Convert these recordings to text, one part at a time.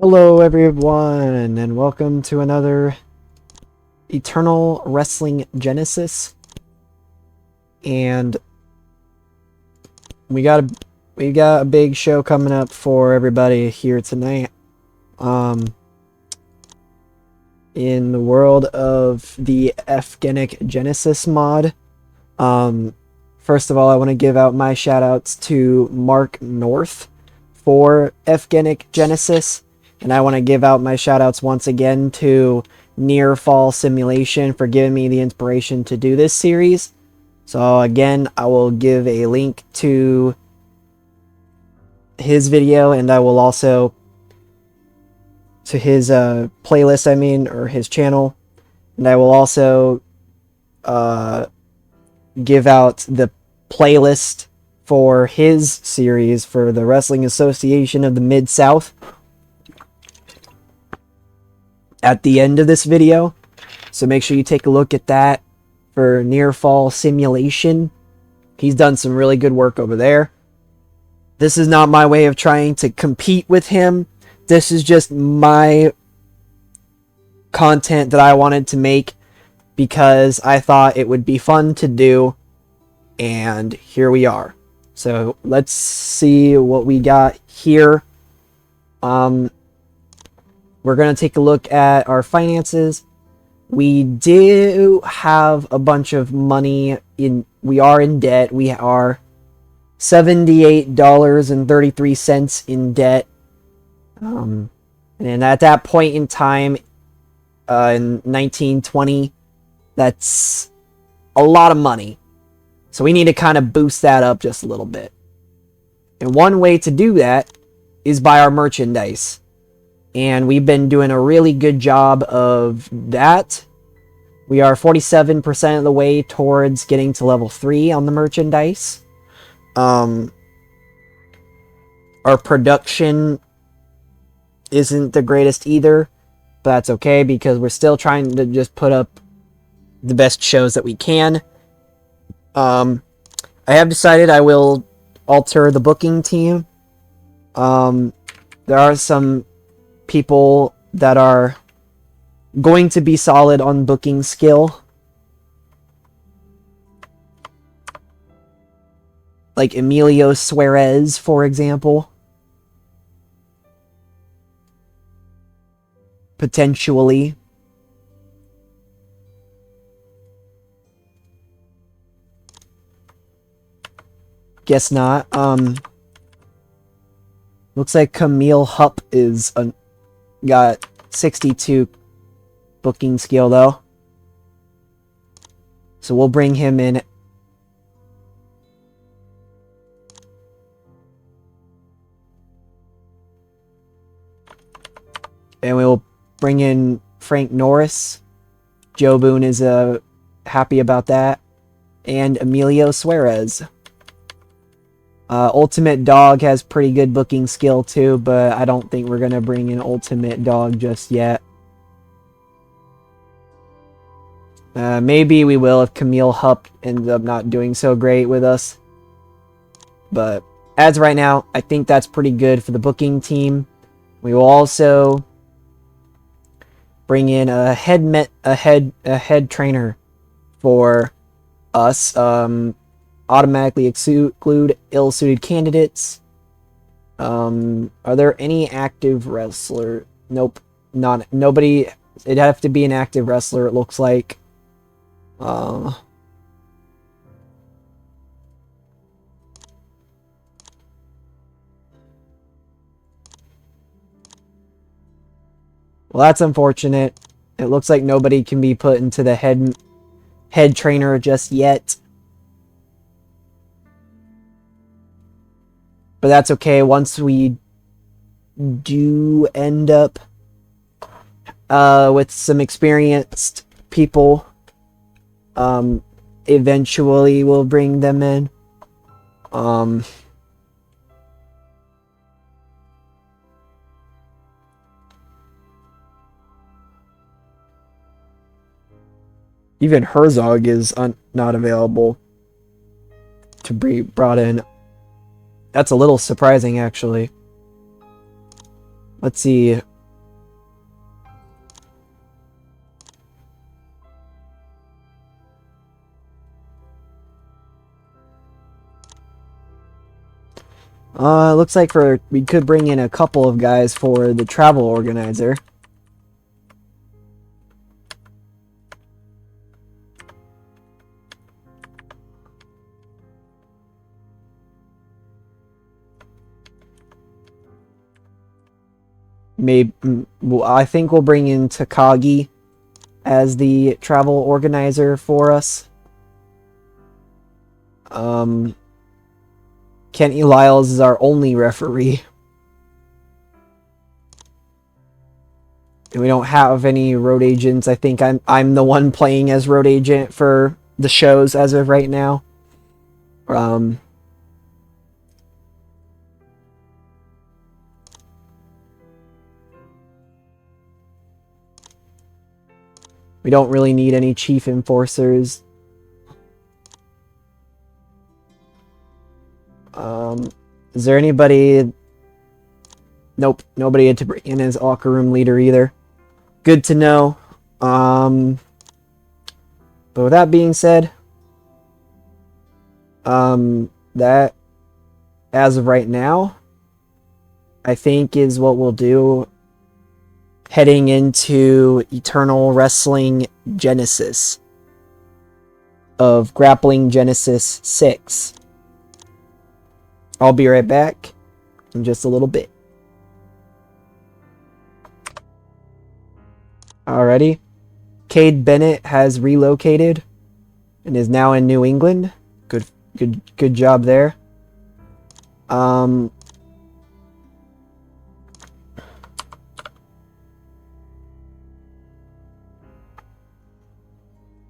Hello everyone, and welcome to another Eternal Wrestling Genesis. And we got a big show coming up for everybody here tonight. In the world of the Fgenic Genesis mod. First of all, I want to give out my shoutouts to Mark North for Fgenic Genesis. And I want to give out my shoutouts once again to Near Fall Simulation for giving me the inspiration to do this series. So again, I will give a link to his video, and I will also to his playlist, or his channel. And I will also give out the playlist for his series for the Wrestling Association of the Mid-South at the end of this video, so make sure you take a look at that for Near Fall Simulation. He's done some really good work over there. This is not my way of trying to compete with him. This is just my content that I wanted to make because I thought it would be fun to do, and here we are. So let's see what we got here. We're going to take a look at our finances. We do have a bunch of money we are in debt. We are $78.33 in debt. And at that point in time, in 1920, that's a lot of money. So we need to kind of boost that up just a little bit. And one way to do that is buy our merchandise. And we've been doing a really good job of that. We are 47% of the way towards getting to level 3 on the merchandise. Our production isn't the greatest either, but that's okay because we're still trying to just put up the best shows that we can. I have decided I will alter the booking team. There are some people that are going to be solid on booking skill, like Emilio Suarez, for example. Potentially. Guess not. Looks like Camille Hupp is got 62 booking skill though. So we'll bring him in. And we'll bring in Frank Norris. Joe Boone is happy about that. And Emilio Suarez. Ultimate Dog has pretty good booking skill too, but I don't think we're going to bring in Ultimate Dog just yet. Maybe we will if Camille Hupp ends up not doing so great with us. But as of right now, I think that's pretty good for the booking team. We will also bring in a head trainer for us. Automatically exclude ill-suited candidates. Are there any active wrestler? Nope, nobody. It'd have to be an active wrestler, it looks like. Well, that's unfortunate. It looks like nobody can be put into the head trainer just yet. But that's okay. Once we do end up with some experienced people, eventually we'll bring them in. Even Herzog is not available to be brought in. That's a little surprising, actually. Let's see. Looks like we could bring in a couple of guys for the travel organizer. Maybe I think we'll bring in Takagi as the travel organizer for us. Kenny Lyles is our only referee. And we don't have any road agents. I think I'm the one playing as road agent for the shows as of right now. We don't really need any chief enforcers. Is there anybody? Nope, nobody to bring in as locker room leader either. Good to know. But with that being said, that as of right now, I think is what we'll do heading into Eternal Wrestling Genesis of Grappling Genesis 6. I'll be right back in just a little bit. Alrighty. Cade Bennett has relocated and is now in New England. Good job there.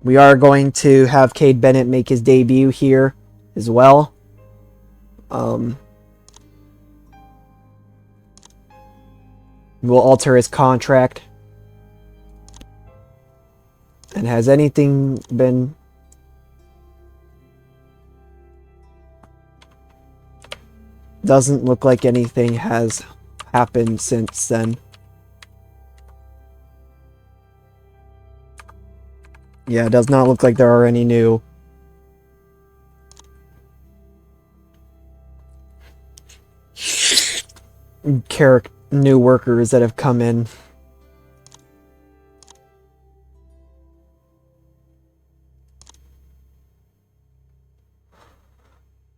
We are going to have Cade Bennett make his debut here as well. We'll alter his contract. And has anything been... Doesn't look like anything has happened since then. Yeah, it does not look like there are any new new workers that have come in.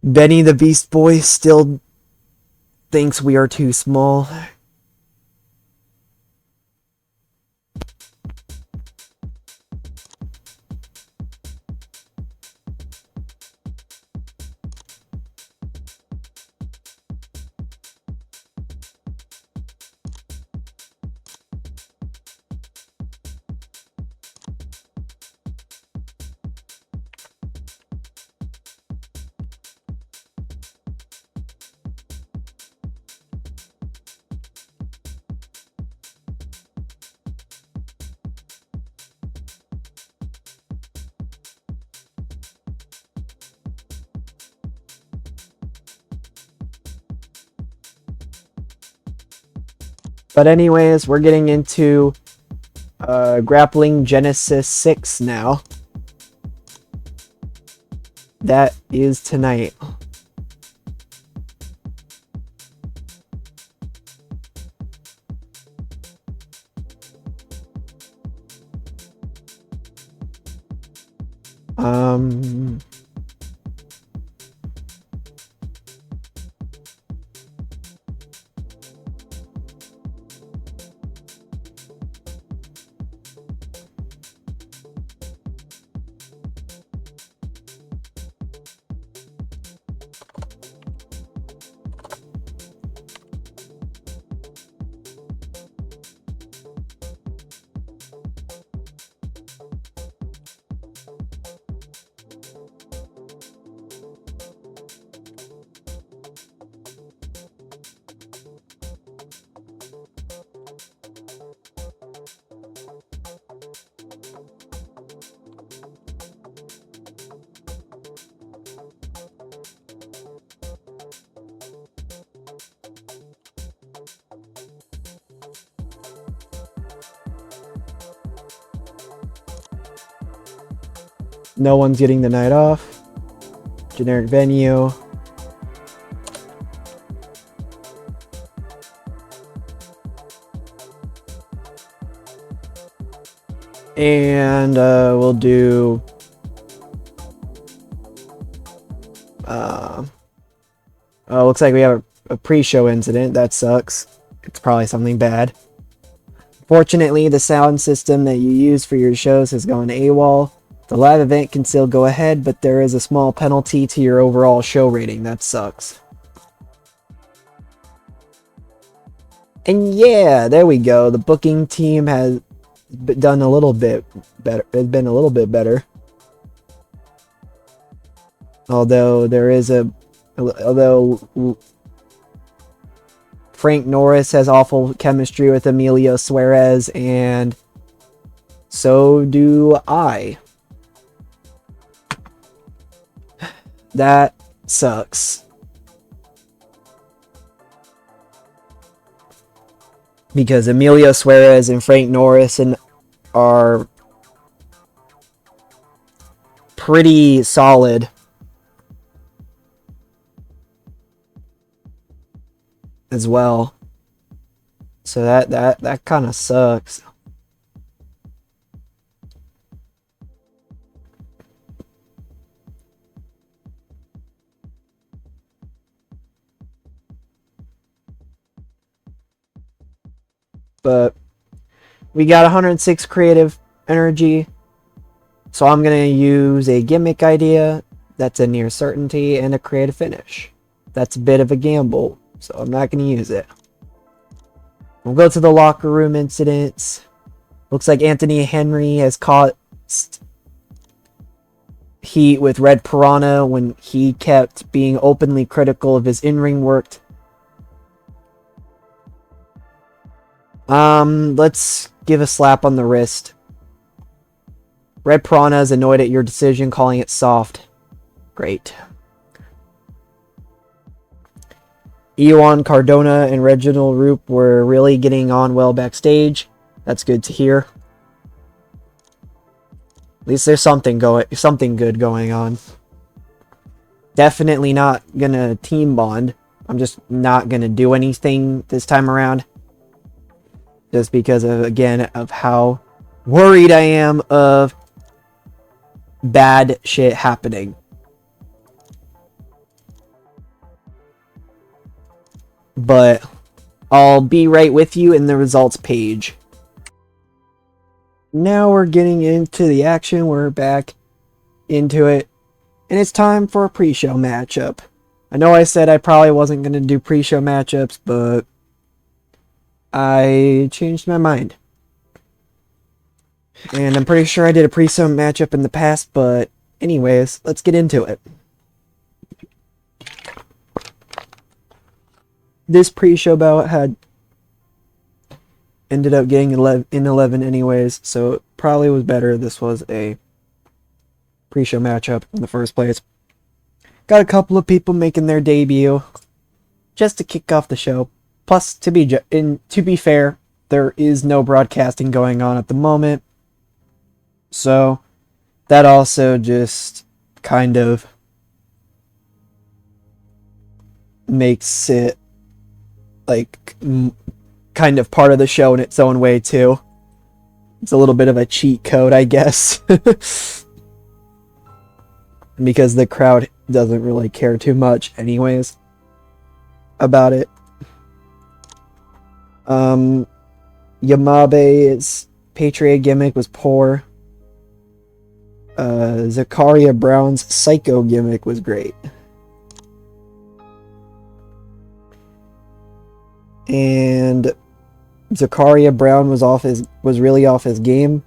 Benny the Beast Boy still thinks we are too small. But anyways, we're getting into Grappling Genesis 6 now. That is tonight. No one's getting the night off. Generic venue. And we'll do oh, looks like we have a pre-show incident. That sucks. It's probably something bad. Fortunately, the sound system that you use for your shows has gone AWOL. The live event can still go ahead, but there is a small penalty to your overall show rating. That sucks. And yeah, there we go. The booking team has done a little bit better. It's been a little bit better. Although Frank Norris has awful chemistry with Emilio Suarez, and so do I. That sucks. Because Emilio Suarez and Frank Norris are pretty solid. As well. So that kind of sucks. But we got 106 creative energy. So I'm going to use a gimmick idea that's a near certainty and a creative finish. That's a bit of a gamble, so I'm not going to use it. We'll go to the locker room incidents. Looks like Anthony Henry has caught heat with Red Piranha when he kept being openly critical of his in-ring work. Let's give a slap on the wrist. Red Piranha is annoyed at your decision, calling it soft. Great. Iwan Cardona and Reginald Roop were really getting on well backstage. That's good to hear. At least there's something good going on. Definitely not gonna team bond. I'm just not gonna do anything this time around. Just because of, again, of how worried I am of bad shit happening. But I'll be right with you in the results page. Now we're getting into the action. We're back into it. And it's time for a pre-show matchup. I know I said I probably wasn't going to do pre-show matchups, but I changed my mind. And I'm pretty sure I did a pre-show matchup in the past, but anyways, let's get into it. This pre-show bout had ended up getting 11 anyways, so it probably was better this was a pre-show matchup in the first place. Got a couple of people making their debut just to kick off the show. Plus, to be fair, there is no broadcasting going on at the moment, so that also just kind of makes it like kind of part of the show in its own way too. It's a little bit of a cheat code, I guess. Because the crowd doesn't really care too much anyways about it. Yamabe's Patriot gimmick was poor. Zakaria Brown's Psycho gimmick was great. And Zakaria Brown was really off his game.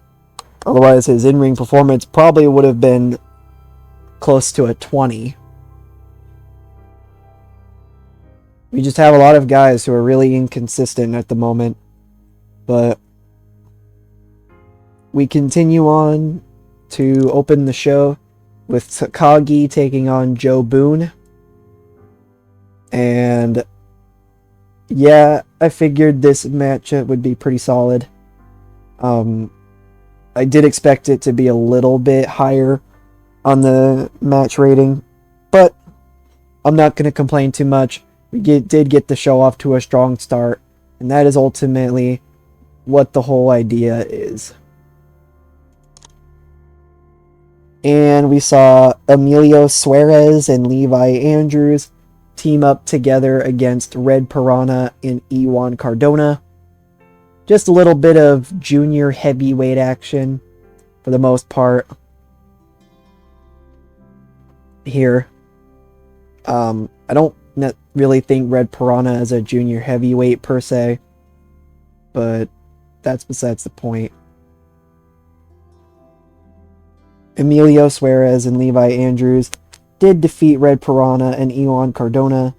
Otherwise, his in-ring performance probably would have been close to a 20. We just have a lot of guys who are really inconsistent at the moment. But we continue on to open the show with Takagi taking on Joe Boone. And yeah, I figured this matchup would be pretty solid. I did expect it to be a little bit higher on the match rating, but I'm not going to complain too much. We did get the show off to a strong start, and that is ultimately what the whole idea is. And we saw Emilio Suarez and Levi Andrews team up together against Red Piranha and Iwan Cardona. Just a little bit of junior heavyweight action for the most part here. I don't really think Red Piranha is a junior heavyweight per se, but that's besides the point. Emilio Suarez and Levi Andrews did defeat Red Piranha and Iwan Cardona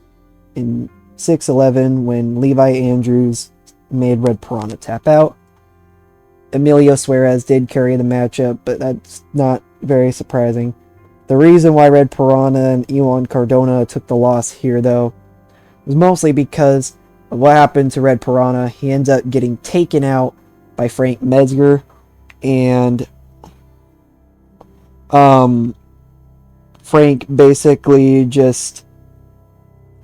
in 6-11 when Levi Andrews made Red Piranha tap out. Emilio Suarez did carry the matchup, but that's not very surprising. The reason why Red Piranha and Iwan Cardona took the loss here, though, was mostly because of what happened to Red Piranha. He ends up getting taken out by Frank Mesger, and Frank basically just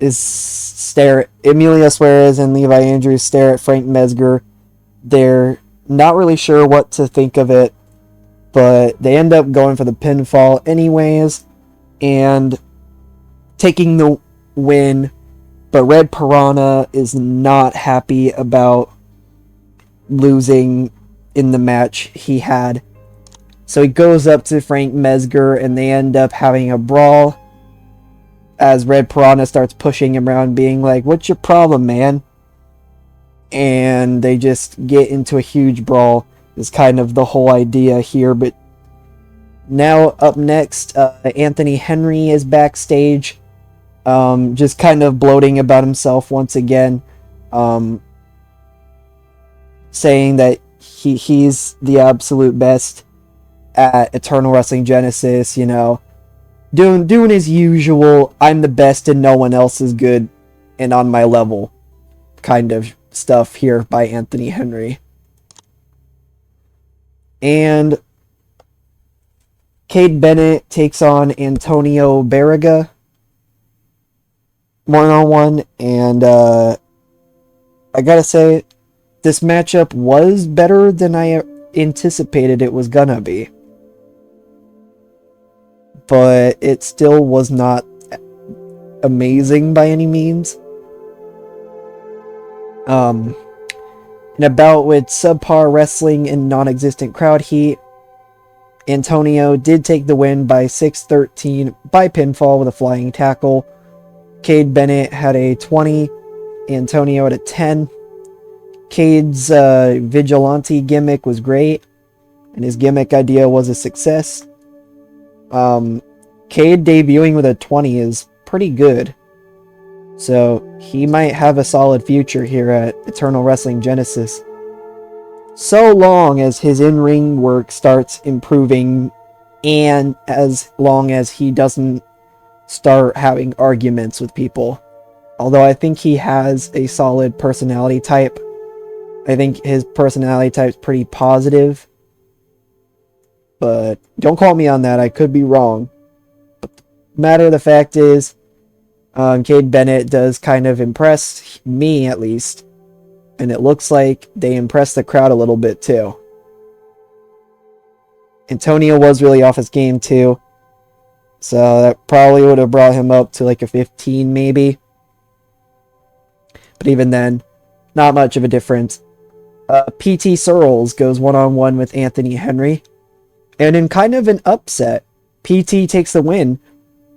Emilio Suarez and Levi Andrews stare at Frank Mesger. They're not really sure what to think of it, but they end up going for the pinfall anyways and taking the win. But Red Piranha is not happy about losing in the match he had. So he goes up to Frank Mesger and they end up having a brawl as Red Piranha starts pushing him around, being like, "What's your problem, man?" And they just get into a huge brawl. Is kind of the whole idea here. But now up next, Anthony Henry is backstage, just kind of gloating about himself once again, saying that he's the absolute best at Eternal Wrestling Genesis, you know, doing his usual, I'm the best and no one else is good and on my level kind of stuff here by Anthony Henry. And Cade Bennett takes on Antonio Barriga one-on-one, and I gotta say, this matchup was better than I anticipated it was gonna be. But it still was not amazing by any means. In a bout with subpar wrestling and non-existent crowd heat, Antonio did take the win by 6-13 by pinfall with a flying tackle. Cade Bennett had a 20, Antonio had a 10. Cade's vigilante gimmick was great, and his gimmick idea was a success. Cade debuting with a 20 is pretty good. So he might have a solid future here at Eternal Wrestling Genesis, so long as his in-ring work starts improving and as long as he doesn't start having arguments with people. Although I think he has a solid personality type. I think his personality type's pretty positive. But don't call me on that, I could be wrong. But the matter of the fact is, Cade Bennett does kind of impress me, at least. And it looks like they impressed the crowd a little bit, too. Antonio was really off his game, too. So that probably would have brought him up to like a 15, maybe. But even then, not much of a difference. PT Searles goes one-on-one with Anthony Henry. And in kind of an upset, PT takes the win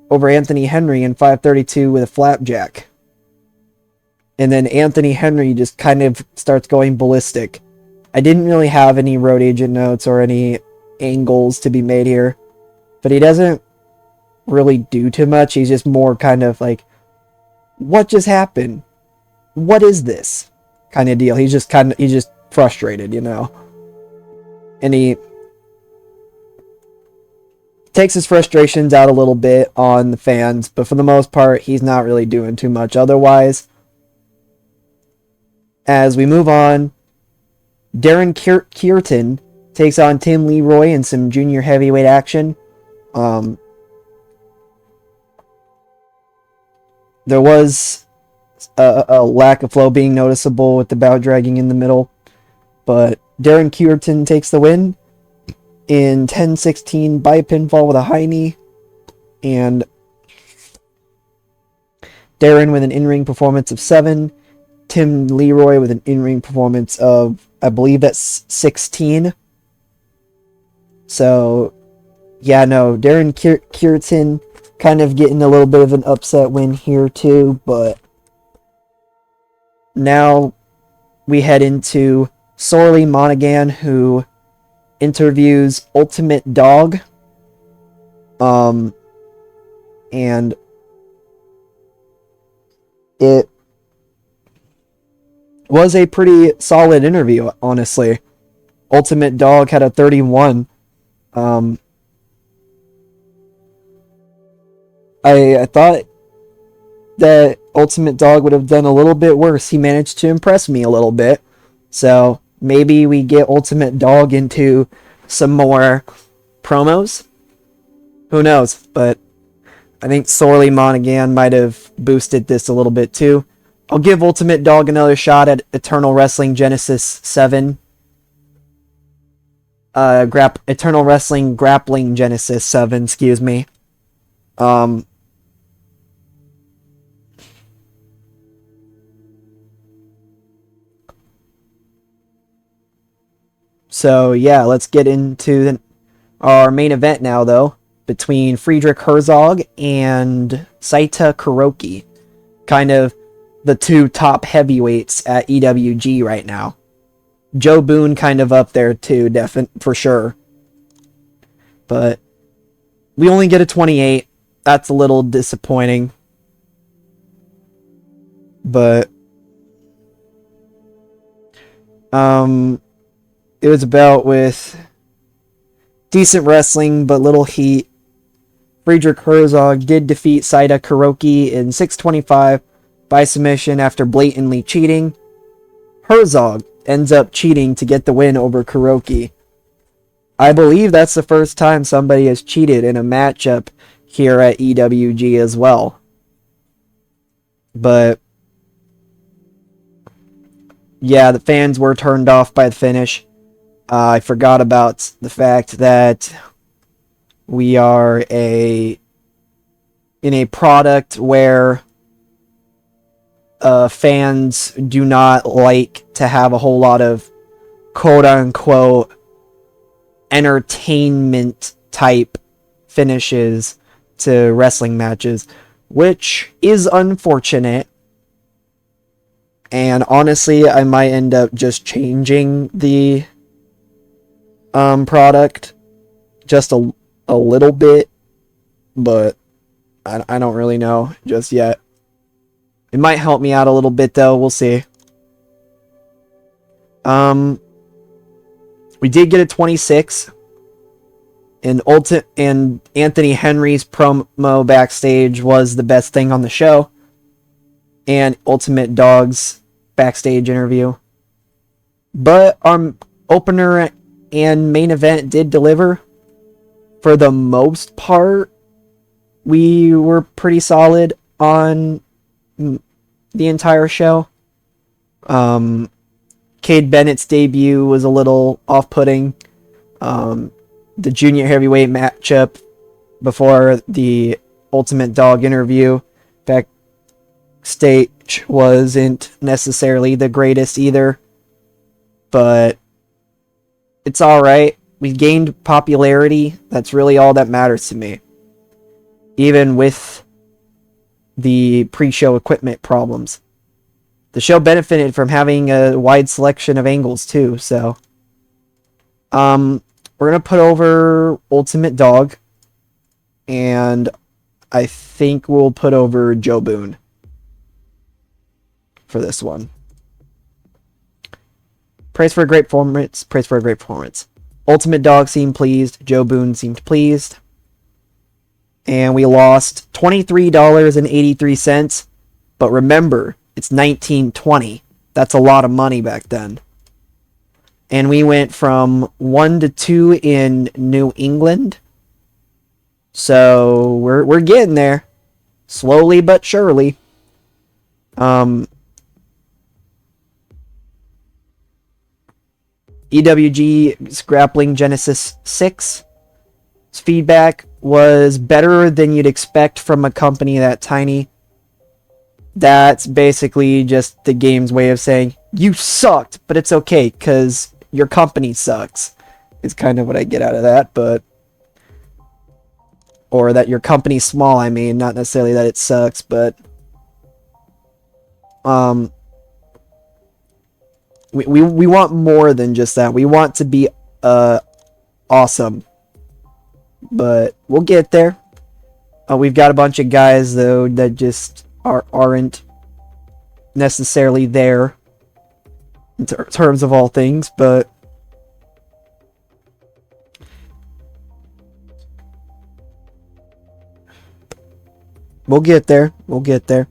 over Anthony Henry in 5:32 with a flapjack. And then Anthony Henry just kind of starts going ballistic. I didn't really have any road agent notes or any angles to be made here. But he doesn't really do too much. He's just more kind of like, what just happened? What is this? Kind of deal. He's just frustrated, you know. And he takes his frustrations out a little bit on the fans, but for the most part, he's not really doing too much otherwise. As we move on, Darren Kearton takes on Tim Leroy in some junior heavyweight action. There was a lack of flow being noticeable with the bout dragging in the middle, but Darren Kearton takes the win. in 10-16 by pinfall with a high knee. And Darren with an in-ring performance of 7. Tim Leroy with an in-ring performance of, I believe that's 16. So, yeah, no, Darren Kierton kind of getting a little bit of an upset win here too, but now we head into Sorely Monaghan, who interviews Ultimate Dog. And it was a pretty solid interview, honestly. Ultimate Dog had a 31. I thought that Ultimate Dog would have done a little bit worse. He managed to impress me a little bit. So maybe we get Ultimate Dog into some more promos. Who knows? But I think Sorely Monaghan might have boosted this a little bit too. I'll give Ultimate Dog another shot at Eternal Wrestling Genesis 7. Eternal Wrestling Grappling Genesis 7, excuse me. So yeah, let's get into our main event now, though, between Friedrich Herzog and Saita Kuroki. Kind of the two top heavyweights at EWG right now. Joe Boone kind of up there too, for sure. But we only get a 28. That's a little disappointing. But it was about with decent wrestling but little heat. Friedrich Herzog did defeat Saita Kuroki in 6:25 by submission after blatantly cheating. Herzog ends up cheating to get the win over Kuroki. I believe that's the first time somebody has cheated in a matchup here at EWG as well. But yeah, the fans were turned off by the finish. I forgot about the fact that we are in a product where fans do not like to have a whole lot of quote-unquote entertainment type finishes to wrestling matches, which is unfortunate. And honestly, I might end up just changing the product just a little bit, but I don't really know just yet. It might help me out a little bit though, we'll see. We did get a 26, and Anthony Henry's promo backstage was the best thing on the show, and Ultimate Dog's backstage interview. But our opener and main event did deliver. For the most part, we were pretty solid on the entire show. Cade Bennett's debut was a little off-putting. The junior heavyweight matchup before the Ultimate Dog interview backstage wasn't necessarily the greatest either, but it's alright. We gained popularity. That's really all that matters to me. Even with the pre-show equipment problems. The show benefited from having a wide selection of angles too, so we're gonna put over Ultimate Dog, and I think we'll put over Joe Boone for this one. Praise for a great performance. Praise for a great performance. Ultimate Dog seemed pleased. Joe Boone seemed pleased. And we lost $23.83. But remember, it's 1920. That's a lot of money back then. And we went from 1 to 2 in New England. So we're getting there. Slowly but surely. EWG's Grappling Genesis 6's feedback was better than you'd expect from a company that tiny. That's basically just the game's way of saying, you sucked, but it's okay, because your company sucks. Is kind of what I get out of that, but... Or that your company's small, I mean, not necessarily that it sucks, but... We want more than just that. We want to be, awesome. But we'll get there. We've got a bunch of guys, though, that just aren't necessarily there in terms of all things, but we'll get there. We'll get there.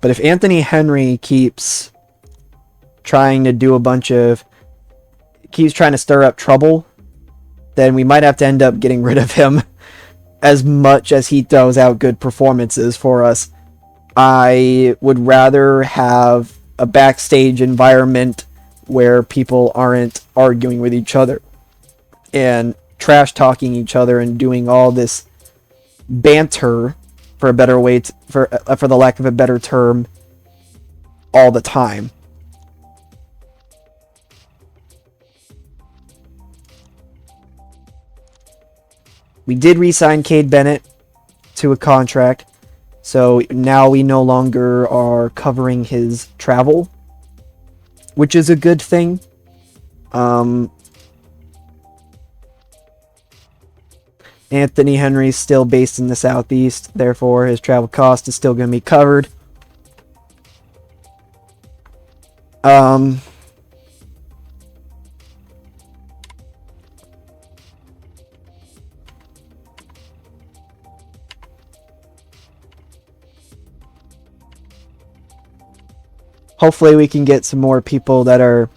But if Anthony Henry keeps trying to do a bunch of... keeps trying to stir up trouble, then we might have to end up getting rid of him as much as he throws out good performances for us. I would rather have a backstage environment where people aren't arguing with each other and trash talking each other and doing all this banter, for a better way to, for the lack of a better term, all the time. We did re-sign Cade Bennett to a contract, so now we no longer are covering his travel, which is a good thing. Anthony Henry's still based in the Southeast, therefore his travel cost is still going to be covered. Hopefully we can get some more people that are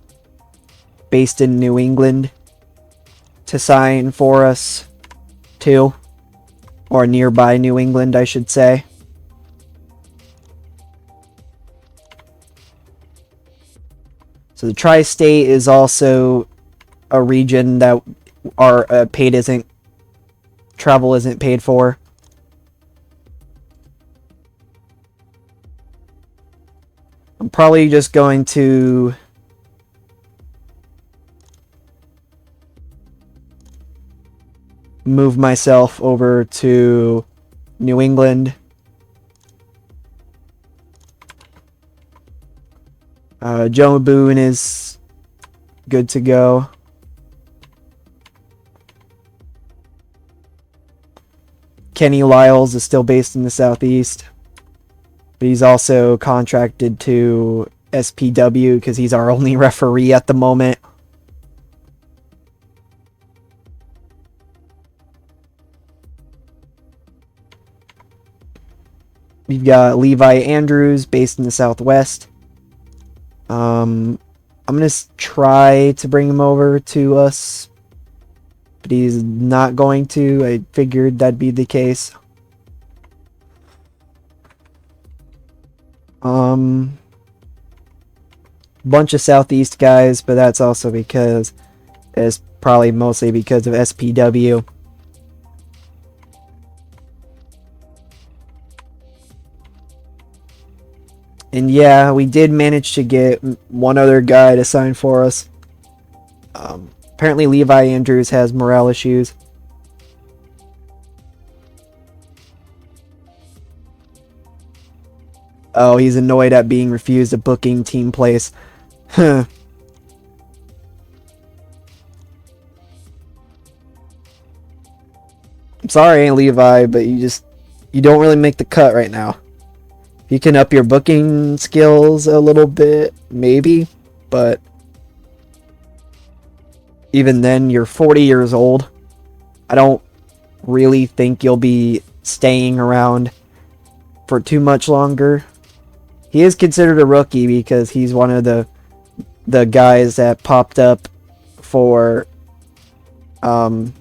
based in New England to sign for us too. Or nearby New England, I should say. So the Tri-State is also a region that our travel isn't paid for. I'm probably just going to move myself over to New England. Joe Boone is good to go. Kenny Lyles is still based in the Southeast. But he's also contracted to SPW because he's our only referee at the moment. We've got Levi Andrews based in the Southwest. I'm going to try to bring him over to us, but he's not going to. I figured that'd be the case. Bunch of Southeast guys, but that's also because it's probably mostly because of SPW. And yeah, we did manage to get one other guy to sign for us. Apparently Levi Andrews has morale issues. Oh, he's annoyed at being refused a booking team place. Huh. I'm sorry, Levi, but you don't really make the cut right now. You can up your booking skills a little bit, maybe, but even then, you're 40 years old. I don't really think you'll be staying around for too much longer. He is considered a rookie because he's one of the guys that popped up for the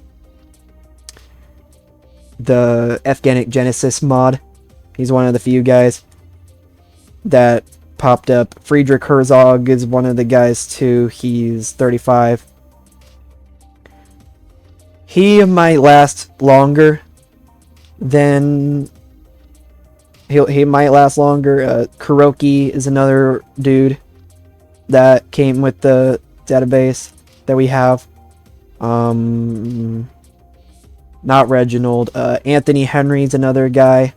Afghanic Genesis mod. He's one of the few guys that popped up. Friedrich Herzog is one of the guys too. He's 35. He might last longer than... He might last longer. Kuroki is another dude that came with the database that we have. Not Reginald. Anthony Henry's another guy.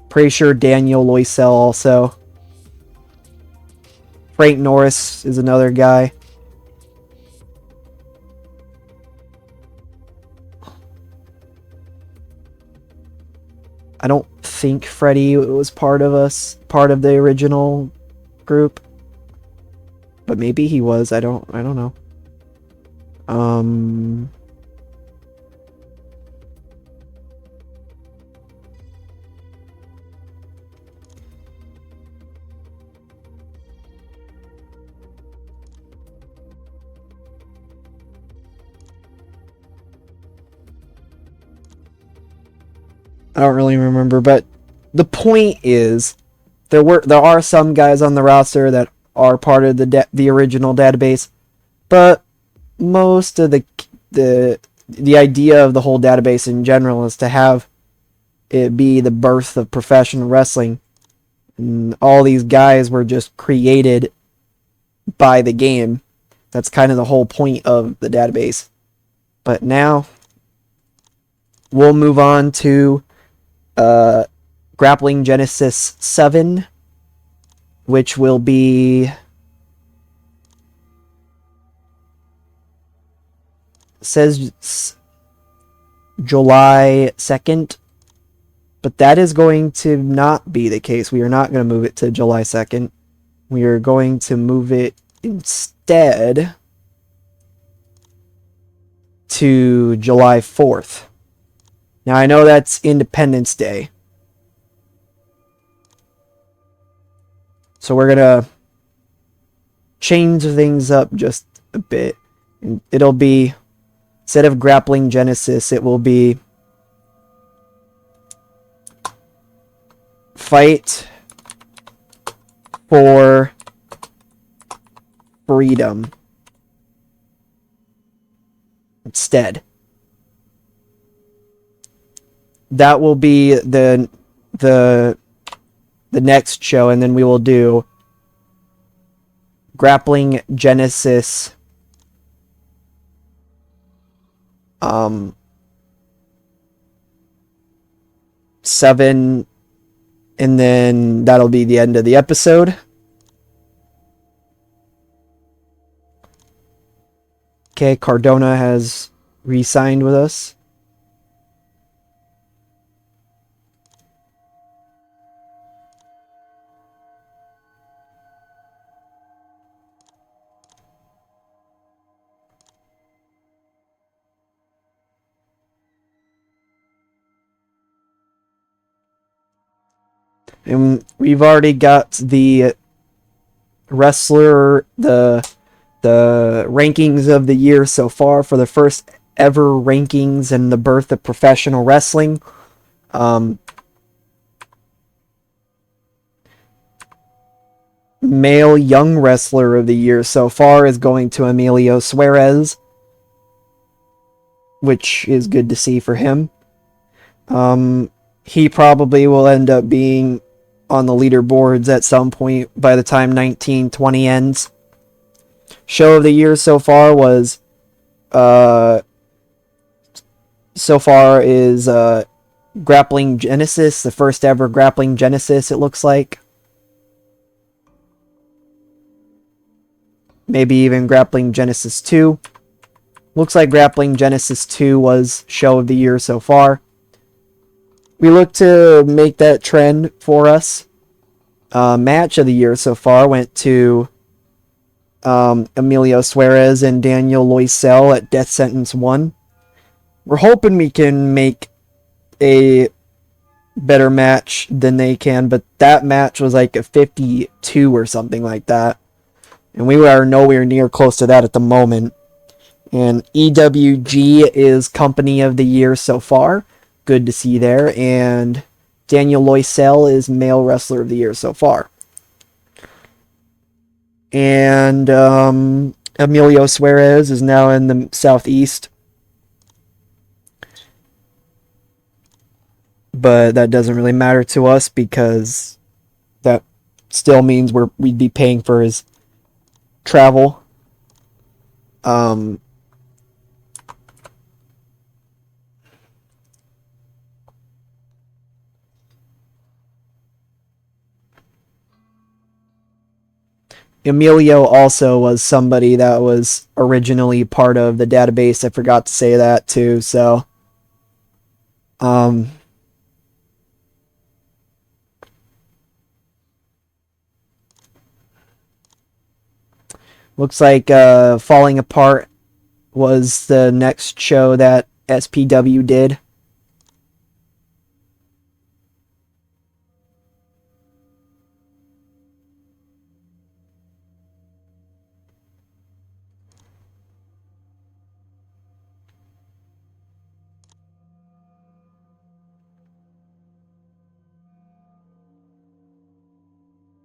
Pretty sure Daniel Loisel also. Frank Norris is another guy. I don't think Freddie was part of the original group. But maybe he was. I don't know. I don't really remember, but the point is there are some guys on the roster that are part of the original database, but most of the idea of the whole database in general is to have it be the birth of professional wrestling. And all these guys were just created by the game. That's kind of the whole point of the database. But now we'll move on to Grappling Genesis 7, which will be says July 2nd, but that is going to not be the case. We are not going to move it to July 2nd. We are going to move it instead to July 4th. Now, I know that's Independence Day. So we're going to change things up just a bit. It'll be, instead of Grappling Genesis, it will be Fight for Freedom instead. That will be the next show, and then we will do Grappling Genesis 7, and then that'll be the end of the episode. Okay, Cardona has re-signed with us. And we've already got the wrestler, the rankings of the year so far for the first ever rankings and the birth of professional wrestling. Male young wrestler of the year so far is going to Emilio Suarez, which is good to see for him. He probably will end up being on the leaderboards at some point by the time 1920 ends. Show of the year so far was Grappling Genesis, the first ever Grappling Genesis, it looks like. Maybe even Grappling Genesis 2. Looks like Grappling Genesis 2 was show of the year so far. We look to make that trend for us. Match of the year so far went to Emilio Suarez and Daniel Loisel at Death Sentence 1. We're hoping we can make a better match than they can, but that match was like a 52 or something like that. And we are nowhere near close to that at the moment. And EWG is Company of the Year so far. Good to see there. And Daniel Loisel is Male Wrestler of the Year so far. And Emilio Suarez is now in the Southeast. But that doesn't really matter to us because that still means we'd be paying for his travel. Emilio also was somebody that was originally part of the database. I forgot to say that too. So, looks like Falling Apart was the next show that SPW did.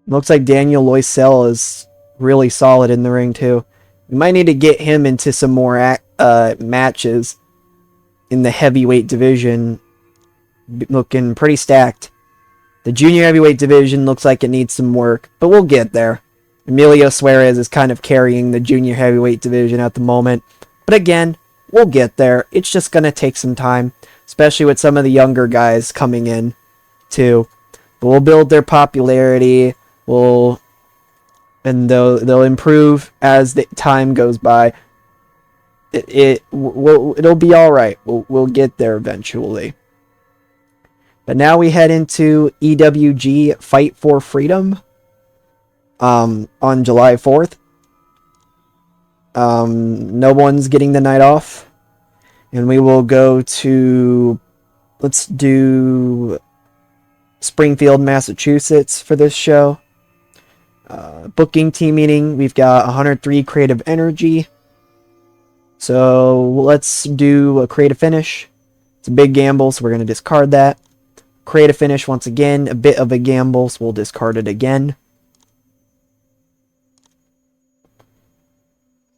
Looks like Daniel Loisel is really solid in the ring too. We might need to get him into some more matches in the heavyweight division. Looking pretty stacked. The junior heavyweight division looks like it needs some work, but we'll get there. Emilio Suarez is kind of carrying the junior heavyweight division at the moment. But again, we'll get there. It's just going to take some time, especially with some of the younger guys coming in too. But we'll build their popularity. They'll improve as the time goes by. It'll be all right. We'll get there eventually. But now we head into EWG Fight for Freedom on July 4th. No one's getting the night off. And we will go to, let's do Springfield, Massachusetts for this show. Booking team meeting, we've got 103 creative energy. So let's do a creative finish. It's a big gamble, so we're going to discard that. Creative finish, once again, a bit of a gamble, so we'll discard it again.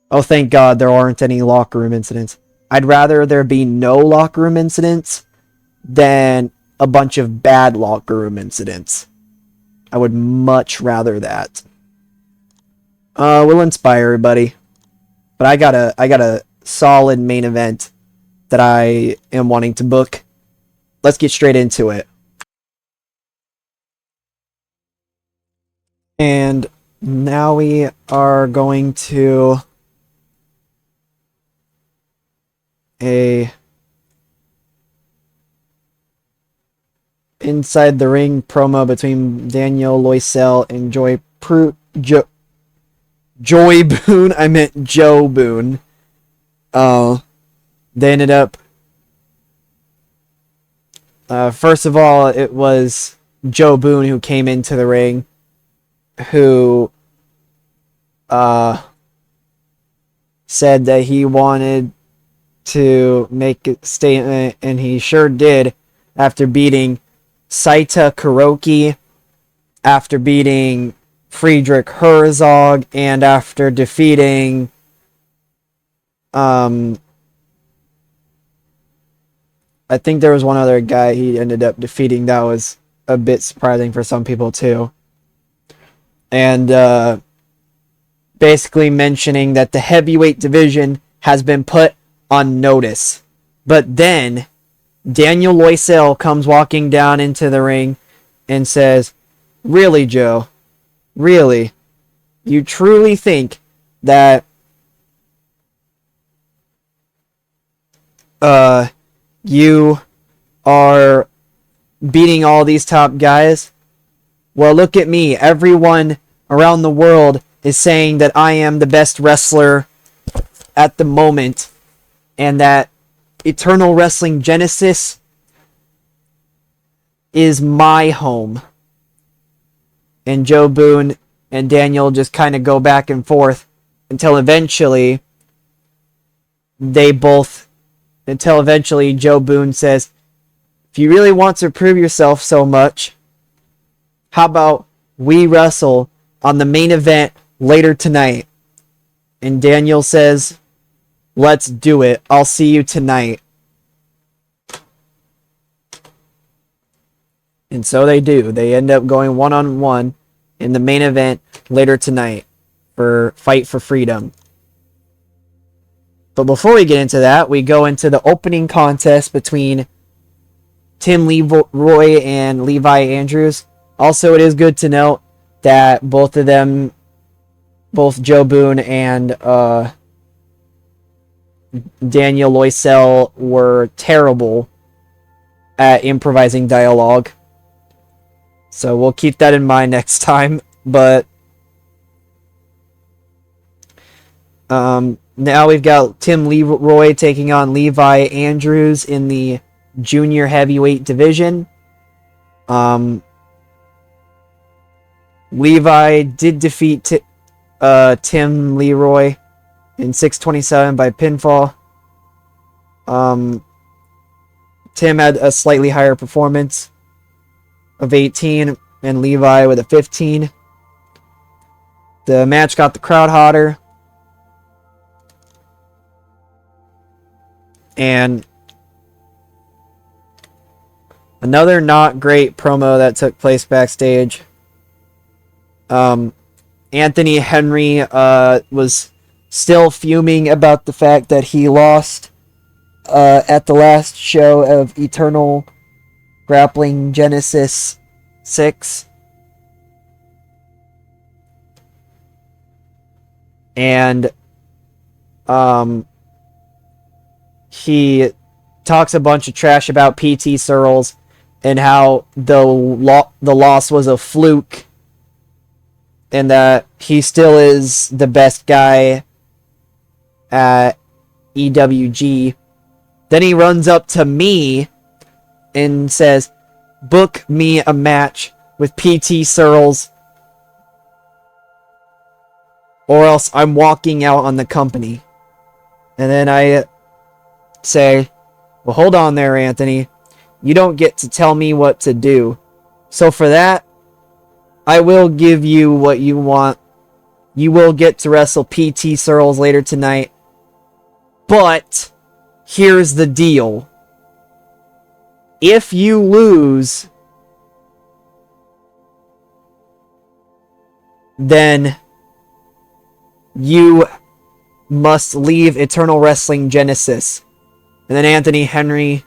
Oh, thank God there aren't any locker room incidents. I'd rather there be no locker room incidents than a bunch of bad locker room incidents. I would much rather that. We'll inspire everybody. But I got a solid main event that I am wanting to book. Let's get straight into it. And now we are going to a inside the ring promo between Daniel Loisel and Joy Boone. I meant Joe Boone. They ended up first of all, it was Joe Boone who came into the ring, who said that he wanted to make a statement, and he sure did after beating Saita Kuroki, after beating Friedrich Herzog, and after defeating I think there was one other guy he ended up defeating that was a bit surprising for some people too. And basically mentioning that the heavyweight division has been put on notice. But then Daniel Loisel comes walking down into the ring and says, "Really, Joe? Really? You truly think that you are beating all these top guys? Well, look at me. Everyone around the world is saying that I am the best wrestler at the moment, and that Eternal Wrestling Genesis is my home." And Joe Boone and Daniel just kind of go back and forth until eventually they both, until eventually Joe Boone says, if you really want to prove yourself so much, how about we wrestle on the main event later tonight? And Daniel says, let's do it. I'll see you tonight. And so they do. They end up going one-on-one in the main event later tonight for Fight for Freedom. But before we get into that, we go into the opening contest between Tim Leroy and Levi Andrews. Also, it is good to note that both of them, both Joe Boone and Daniel Loisel, were terrible at improvising dialogue. So we'll keep that in mind next time. But now we've got Tim Leroy taking on Levi Andrews in the junior heavyweight division. Levi did defeat Tim Leroy in 6:27 by pinfall. Tim had a slightly higher performance of 18 and Levi with a 15. The match got the crowd hotter. And another not great promo that took place backstage. Anthony Henry was still fuming about the fact that he lost at the last show of Eternal Grappling Genesis 6. And he talks a bunch of trash about PT Searles and how the loss was a fluke and that he still is the best guy at EWG. Then he runs up to me and says, book me a match with PT Searles or else I'm walking out on the company. And then I say, well, hold on there, Anthony. You don't get to tell me what to do. So for that, I will give you what you want. You will get to wrestle PT Searles later tonight. But here's the deal. If you lose, then you must leave Eternal Wrestling Genesis. And then Anthony Henry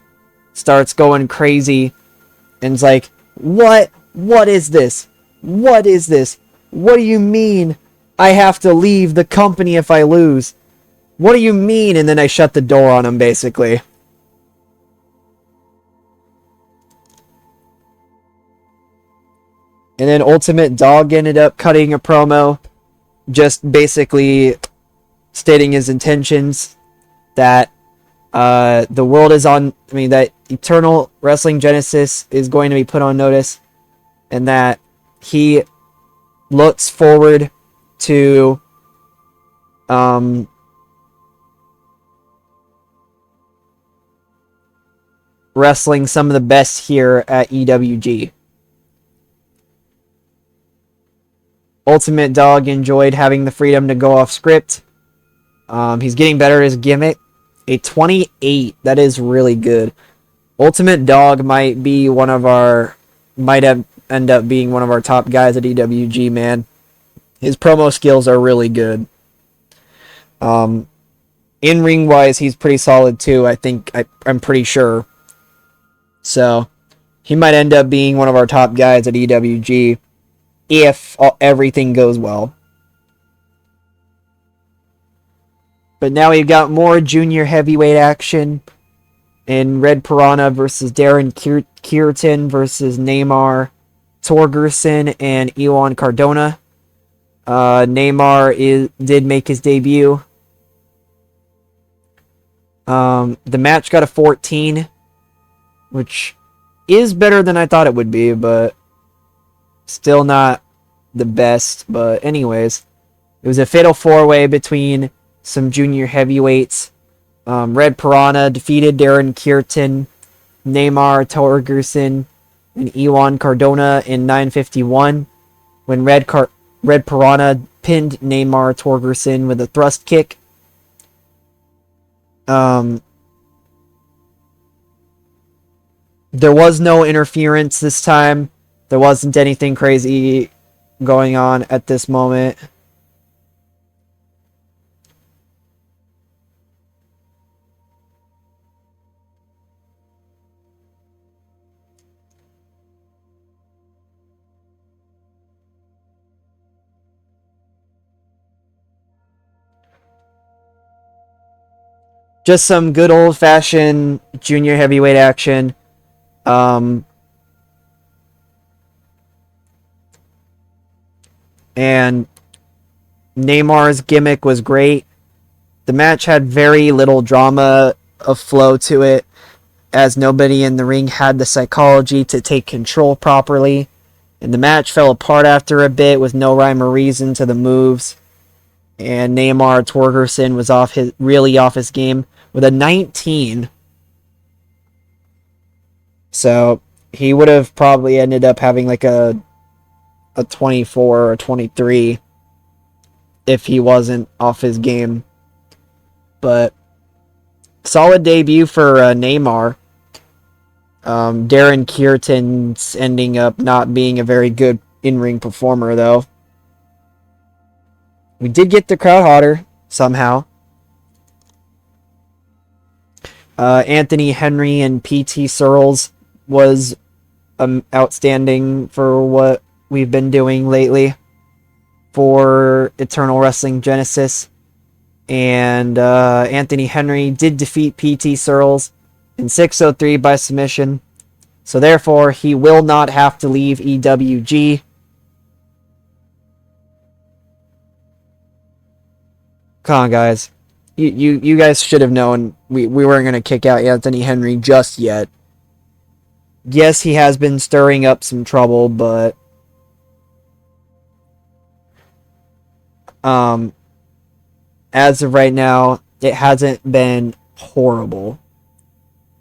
starts going crazy and is like, what? What is this? What is this? What do you mean I have to leave the company if I lose? What do you mean? And then I shut the door on him, basically. And then Ultimate Dog ended up cutting a promo, just basically stating his intentions that the world is on, that Eternal Wrestling Genesis is going to be put on notice, and that he looks forward to wrestling some of the best here at EWG. Ultimate Dog enjoyed having the freedom to go off script. He's getting better at his gimmick. A 28, that is really good. Ultimate Dog might end up being one of our top guys at EWG, man. His promo skills are really good. In-ring wise, he's pretty solid too, I'm pretty sure. So, he might end up being one of our top guys at EWG if everything goes well. But now we've got more junior heavyweight action in Red Piranha versus Darren Kierton versus Neymar Torgerson and Iwan Cardona. Neymar did make his debut. The match got a 14, which is better than I thought it would be, but still not the best. But anyways, it was a fatal 4-way between some junior heavyweights. Red Piranha defeated Darren Kierton, Neymar Torgerson, and Iwan Cardona in 9:51 when Red Piranha pinned Neymar Torgerson with a thrust kick. There was no interference this time. There wasn't anything crazy going on at this moment. Just some good old-fashioned junior heavyweight action. And Neymar's gimmick was great. The match had very little drama of flow to it, as nobody in the ring had the psychology to take control properly. And the match fell apart after a bit with no rhyme or reason to the moves. And Neymar Torgerson was really off his game with a 19. So he would have probably ended up having like a 24 or 23 if he wasn't off his game. But solid debut for Neymar. Darren Kierton's ending up not being a very good in-ring performer, though. We did get the crowd hotter, somehow. Anthony Henry and P.T. Searles was outstanding for what we've been doing lately for Eternal Wrestling Genesis. And Anthony Henry did defeat P.T. Searles in 6:03 by submission. So therefore, he will not have to leave EWG. Come on, guys. You guys should have known we weren't going to kick out Anthony Henry just yet. Yes, he has been stirring up some trouble, but as of right now, it hasn't been horrible.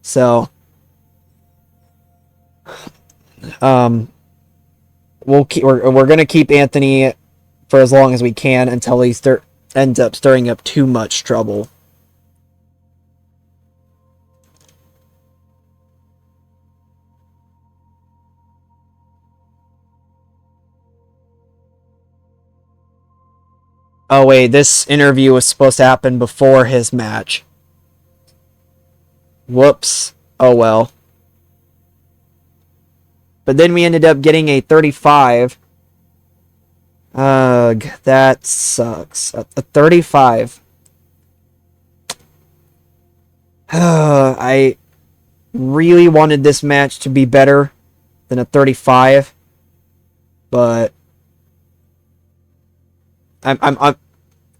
So we're going to keep Anthony for as long as we can until he ends up stirring up too much trouble. Oh wait, this interview was supposed to happen before his match. Whoops. Oh well. But then we ended up getting a 35. Ugh, that sucks. A 35. I really wanted this match to be better than a 35, but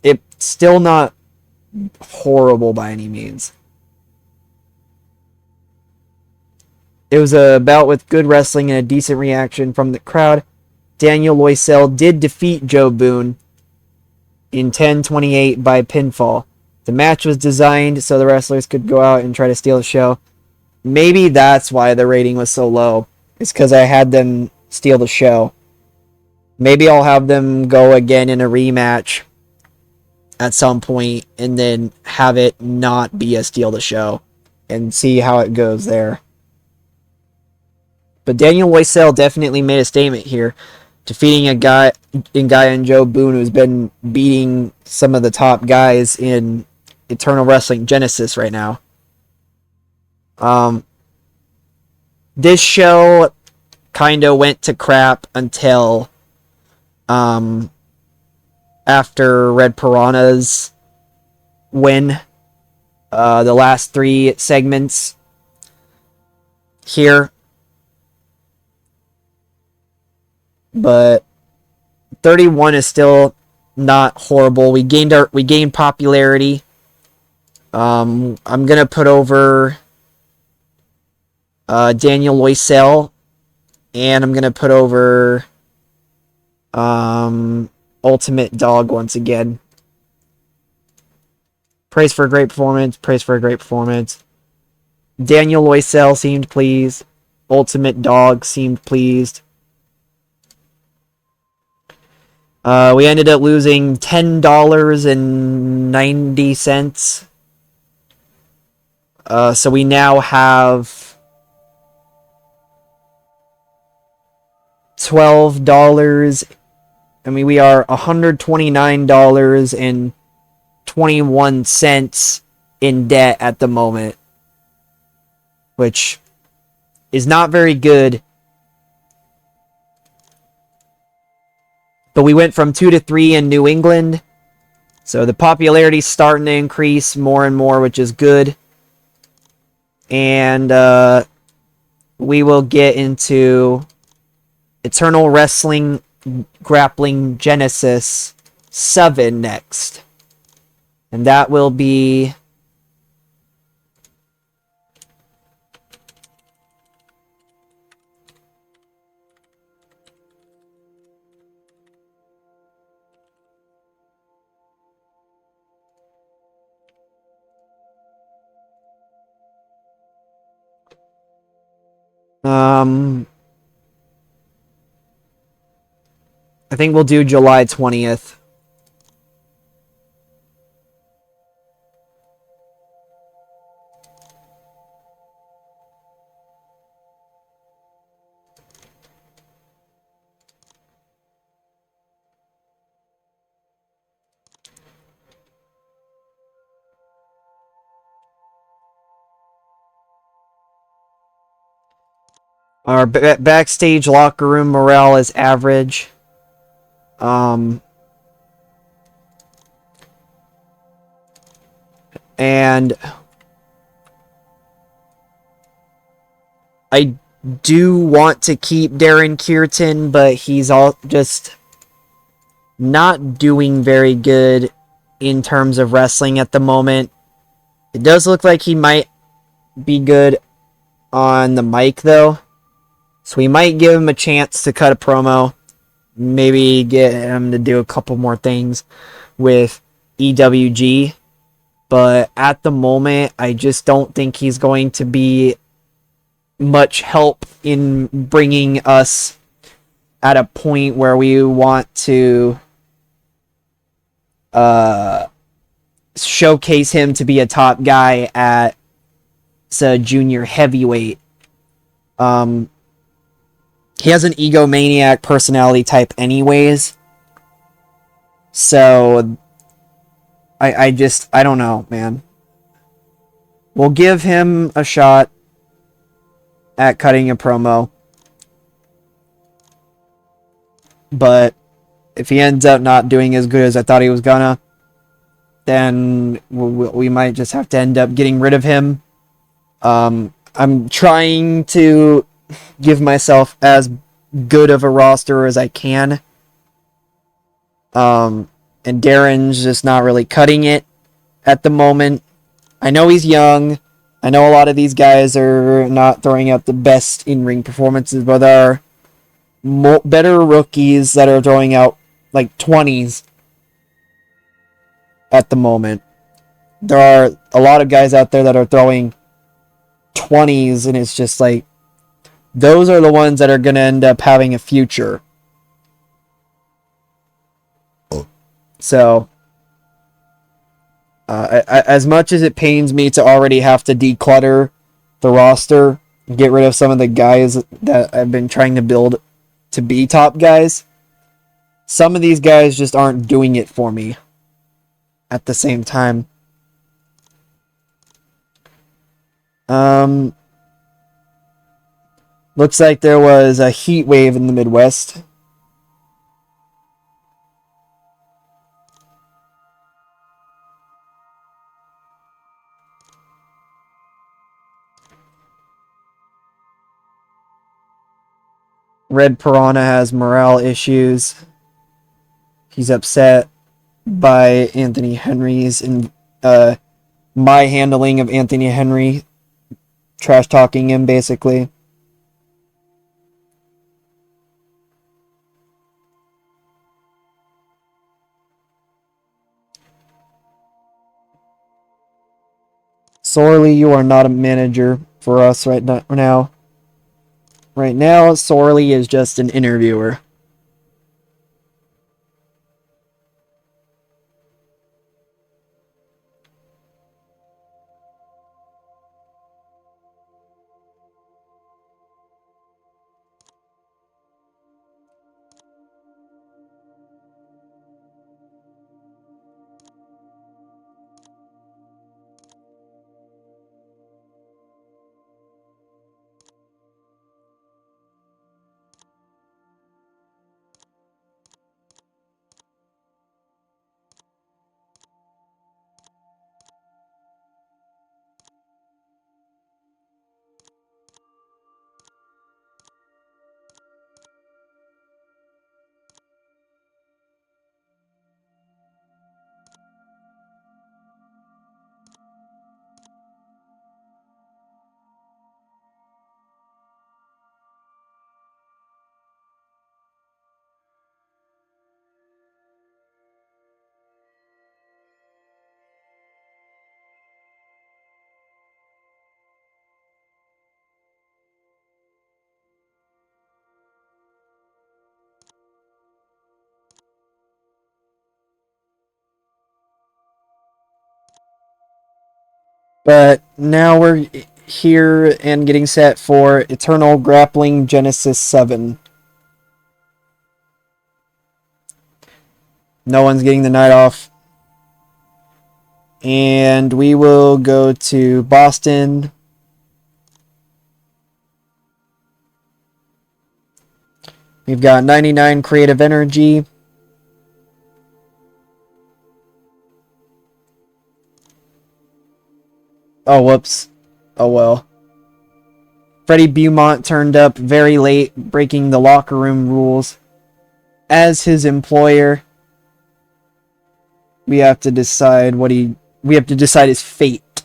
it's still not horrible by any means. It was a bout with good wrestling and a decent reaction from the crowd. Daniel Loisel did defeat Joe Boone in 10:28 by pinfall. The match was designed so the wrestlers could go out and try to steal the show. Maybe that's why the rating was so low. It's because I had them steal the show. Maybe I'll have them go again in a rematch at some point and then have it not be a steal the show and see how it goes there. But Daniel Loisel definitely made a statement here, defeating a guy in Joe Boone who's been beating some of the top guys in Eternal Wrestling Genesis right now. This show kind of went to crap until after Red Piranha's win. The last 3 segments here. But 31 is still not horrible. We gained popularity. I'm gonna put over Daniel Loisel, and I'm gonna put over Ultimate Dog once again. Praise for a great performance. Praise for a great performance. Daniel Loisel seemed pleased. Ultimate Dog seemed pleased. We ended up losing $10.90. So we now have $12. I mean, we are $129.21 in debt at the moment, which is not very good. But we went from 2 to 3 in New England, so the popularity's starting to increase more and more, which is good. And we will get into Eternal Wrestling Grappling Genesis 7 next. And that will be I think we'll do July 20th. Our backstage locker room morale is average. And I do want to keep Darren Kearton, but he's all just not doing very good in terms of wrestling at the moment. It does look like he might be good on the mic, though. So we might give him a chance to cut a promo. Maybe get him to do a couple more things with EWG. But at the moment, I just don't think he's going to be much help in bringing us at a point where we want to showcase him to be a top guy at junior heavyweight. He has an egomaniac personality type anyways. So I don't know, man. We'll give him a shot at cutting a promo. But if he ends up not doing as good as I thought he was gonna, then we might just have to end up getting rid of him. I'm trying to give myself as good of a roster as I can. And Darren's just not really cutting it at the moment. I know he's young. I know a lot of these guys are not throwing out the best in-ring performances, but there are better rookies that are throwing out like 20s at the moment. There are a lot of guys out there that are throwing 20s, and it's just like, those are the ones that are going to end up having a future. So, as much as it pains me to already have to declutter the roster, get rid of some of the guys that I've been trying to build to be top guys, some of these guys just aren't doing it for me at the same time. Looks like there was a heat wave in the Midwest. Red Piranha has morale issues. He's upset by Anthony Henry's and my handling of Anthony Henry, trash talking him basically. Sorely, you are not a manager for us right now. Right now, Sorely is just an interviewer. But now we're here and getting set for Eternal Grappling Genesis 7. No one's getting the night off. And we will go to Boston. We've got 99 creative energy. Oh, whoops. Oh, well. Freddie Beaumont turned up very late, breaking the locker room rules. As his employer, we have to decide we have to decide his fate.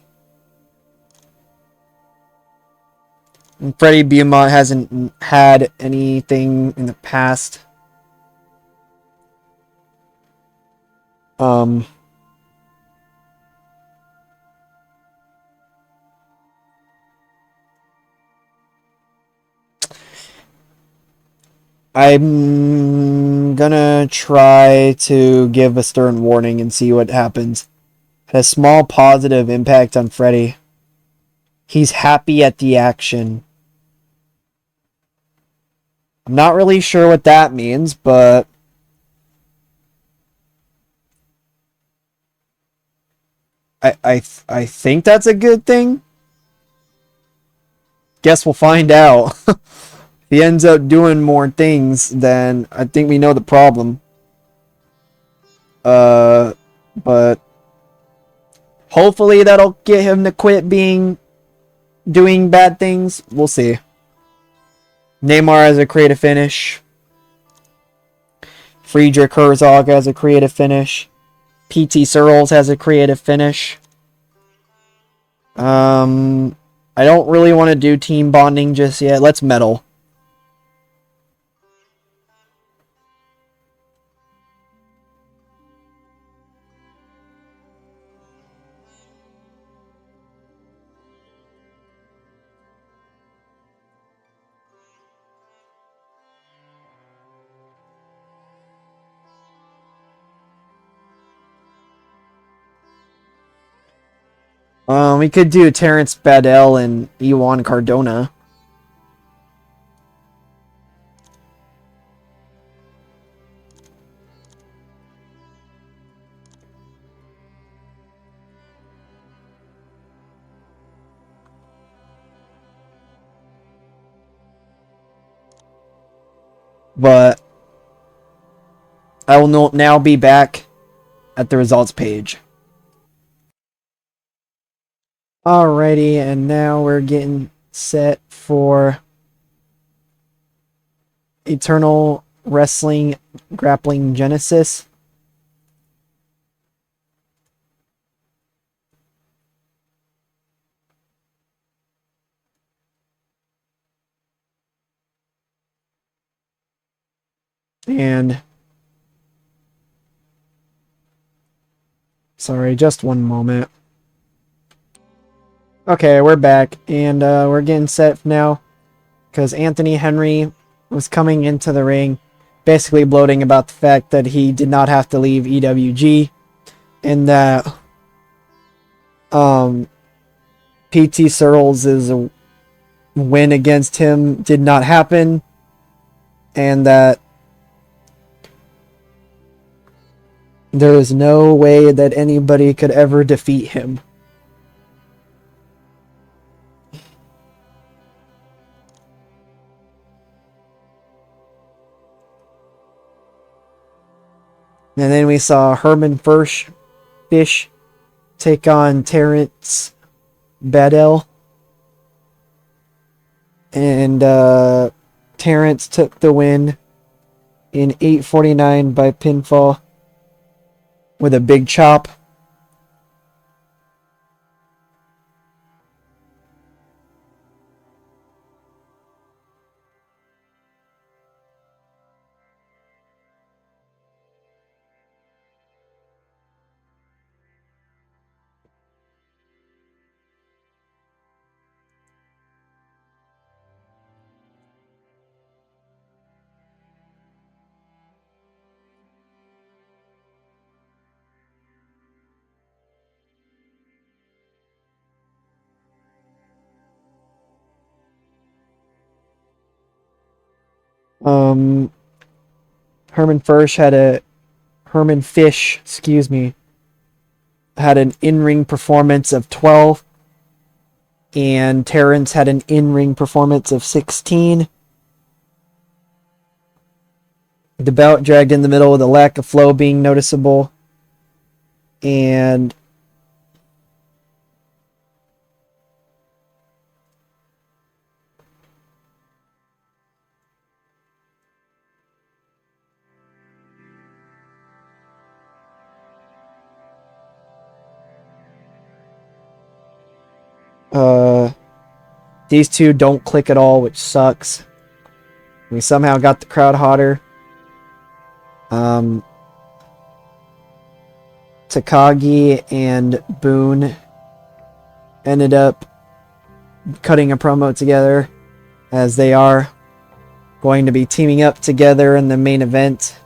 And Freddie Beaumont hasn't had anything in the past. I'm gonna try to give a stern warning and see what happens. Had a small positive impact on Freddy. He's happy at the action. I'm not really sure what that means, but I think that's a good thing. Guess we'll find out. If he ends up doing more things, then I think we know the problem. But hopefully that'll get him to quit doing bad things. We'll see. Neymar has a creative finish. Friedrich Herzog has a creative finish. PT Searles has a creative finish. I don't really want to do team bonding just yet. Let's medal. We could do Terrence Badell and Iwan Cardona. But I will now be back at the results page. Alrighty, and now we're getting set for Eternal Wrestling Grappling Genesis. And sorry, just one moment. Okay, we're back, and we're getting set now, because Anthony Henry was coming into the ring, basically bloating about the fact that he did not have to leave EWG, and that PT Searles' win against him did not happen, and that there is no way that anybody could ever defeat him. And then we saw Herman Fish take on Terrence Badell. And Terrence took the win in 8:49 by pinfall with a big chop. Herman Fish, excuse me, had an in-ring performance of 12, and Terrence had an in-ring performance of 16. The bout dragged in the middle with a lack of flow being noticeable, and these two don't click at all, which sucks. We somehow got the crowd hotter. Takagi and Boone ended up cutting a promo together, as they are going to be teaming up together in the main event.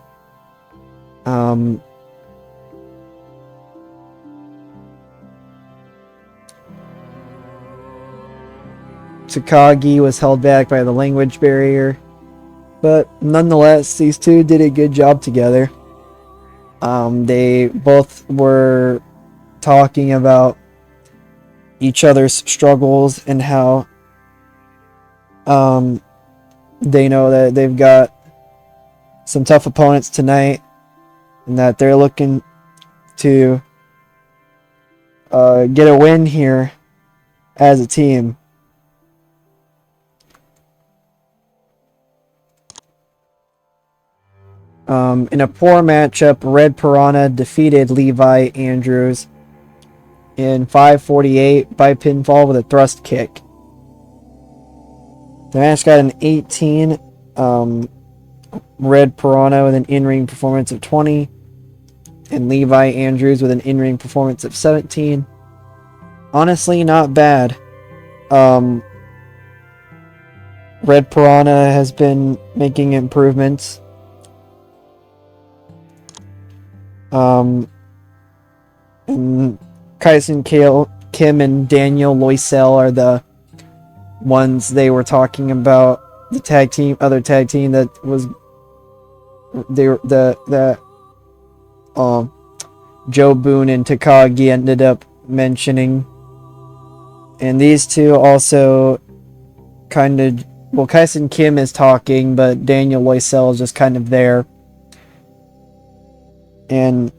Takagi was held back by the language barrier, but nonetheless, these two did a good job together. They both were talking about each other's struggles and how they know that they've got some tough opponents tonight, and that they're looking to get a win here as a team. In a poor matchup, Red Piranha defeated Levi Andrews in 5:48 by pinfall with a thrust kick. The match got an 18. Red Piranha with an in-ring performance of 20, and Levi Andrews with an in-ring performance of 17. Honestly, not bad. Red Piranha has been making improvements. And Kaisen Kim and Daniel Loisel are the ones they were talking about. The other tag team that was Joe Boone and Takagi ended up mentioning. And these two also kind of, well, Kaisen Kim is talking, but Daniel Loisel is just kind of there. And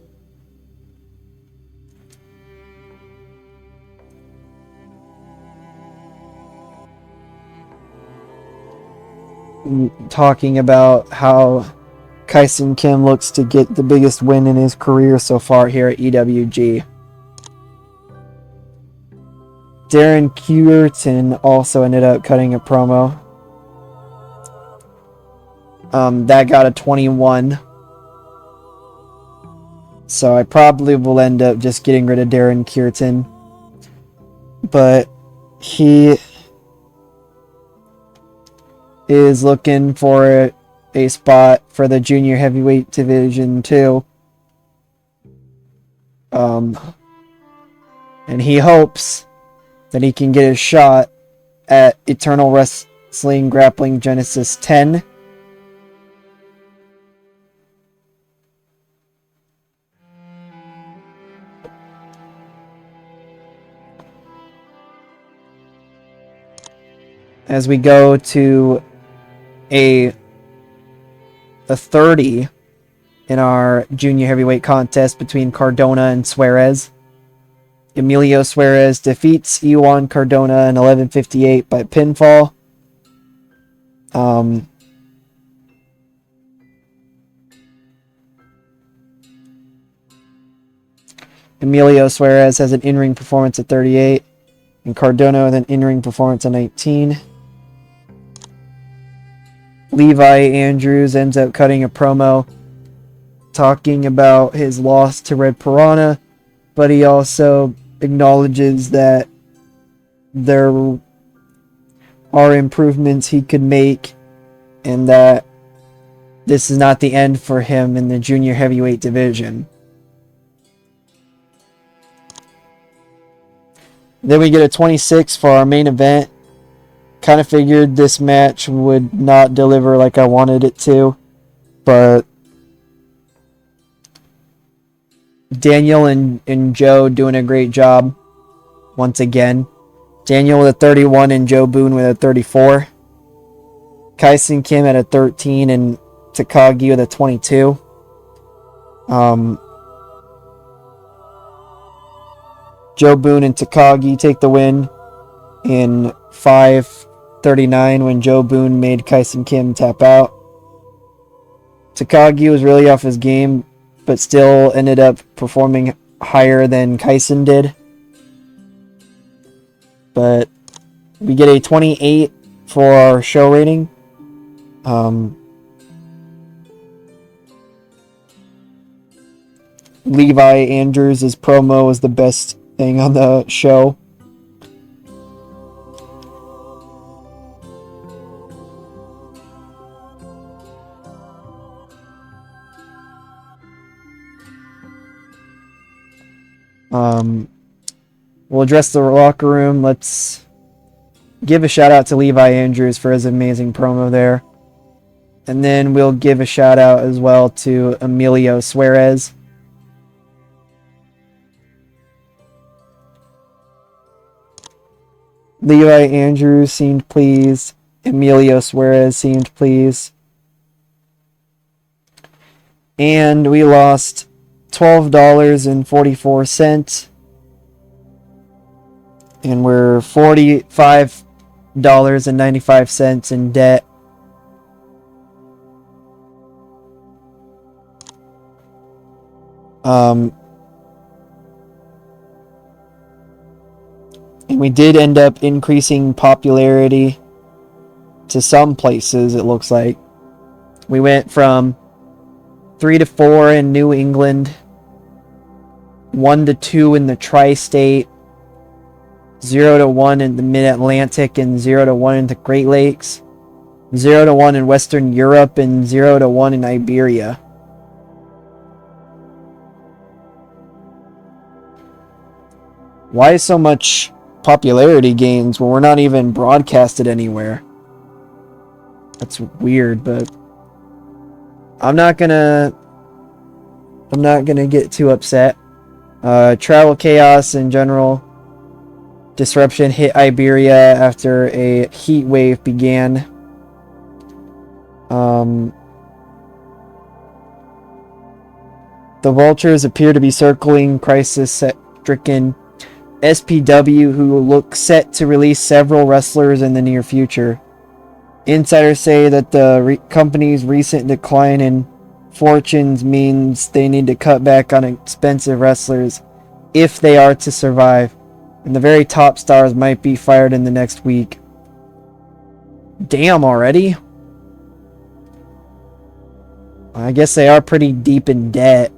talking about how Kaisen Kim looks to get the biggest win in his career so far here at EWG. Darren Cureton also ended up cutting a promo. That got a 21. So I probably will end up just getting rid of Darren Cureton. But he is looking for a spot for the junior heavyweight division too. And he hopes that he can get a shot at Eternal Wrestling Grappling Genesis 10. As we go to a 30 in our junior heavyweight contest between Cardona and Suarez. Emilio Suarez defeats Iwan Cardona in 11:58 by pinfall. Emilio Suarez has an in-ring performance at 38, and Cardona with an in-ring performance at 19. Levi Andrews ends up cutting a promo talking about his loss to Red Piranha, but he also acknowledges that there are improvements he could make and that this is not the end for him in the junior heavyweight division. Then we get a 26 for our main event. Kind of figured this match would not deliver like I wanted it to, but Daniel and Joe doing a great job once again. Daniel with a 31 and Joe Boone with a 34. Kaisen Kim at a 13 and Takagi with a 22. Joe Boone and Takagi take the win in 5:39 when Joe Boone made Kaisen Kim tap out. Takagi was really off his game, but still ended up performing higher than Kaisen did. But we get a 28 for our show rating. Levi Andrews' promo was the best thing on the show. We'll address the locker room. Let's give a shout out to Levi Andrews for his amazing promo there. And then we'll give a shout out as well to Emilio Suarez. Levi Andrews seemed pleased. Emilio Suarez seemed pleased. And we lost $12.44. And we're $45.95 in debt. And we did end up increasing popularity to some places, it looks like. We went from 3 to 4 in New England, 1 to 2 in the Tri-State, 0 to 1 in the Mid-Atlantic, and 0 to 1 in the Great Lakes, 0 to 1 in Western Europe, and 0 to 1 in Iberia. Why so much popularity gains when we're not even broadcasted anywhere? That's weird, but I'm not gonna get too upset. Travel chaos in general. Disruption hit Iberia after a heat wave began. The vultures appear to be circling crisis-stricken SPW, who look set to release several wrestlers in the near future. Insiders say that the company's recent decline in fortunes means they need to cut back on expensive wrestlers if they are to survive, and the very top stars might be fired in the next week. Damn, already? I guess they are pretty deep in debt.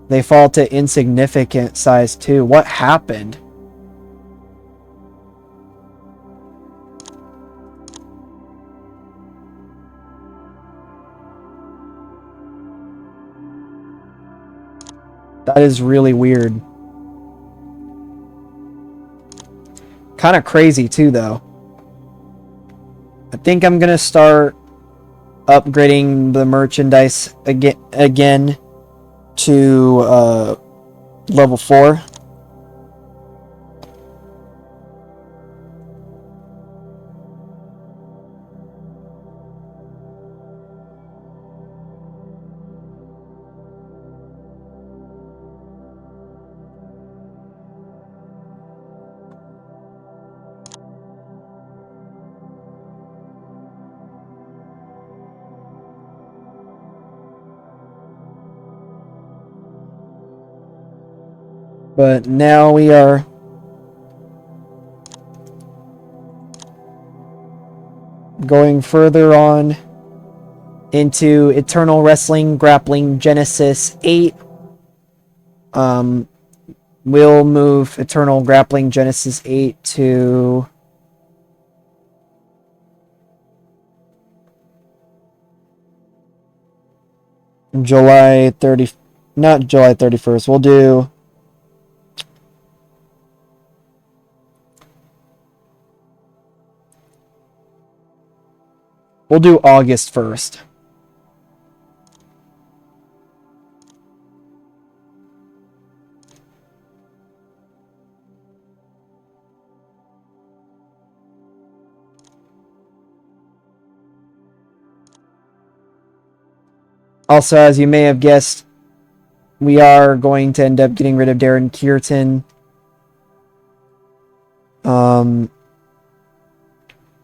They fall to insignificant size too. What happened? That is really weird. Kind of crazy too, though. I think I'm gonna start upgrading the merchandise again to level 4. But now we are going further on into Eternal Wrestling Grappling Genesis 8. We'll move Eternal Grappling Genesis 8 to July 30, not July 31st. We'll do August 1st. Also, as you may have guessed, we are going to end up getting rid of Darren Kearton.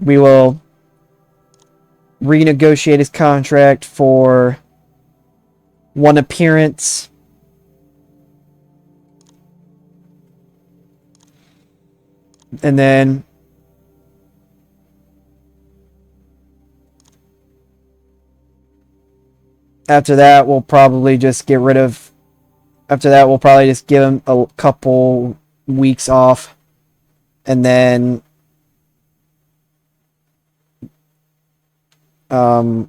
We will renegotiate his contract for one appearance. And then after that, we'll probably just get rid of... After that, we'll probably just give him a couple weeks off. And then... that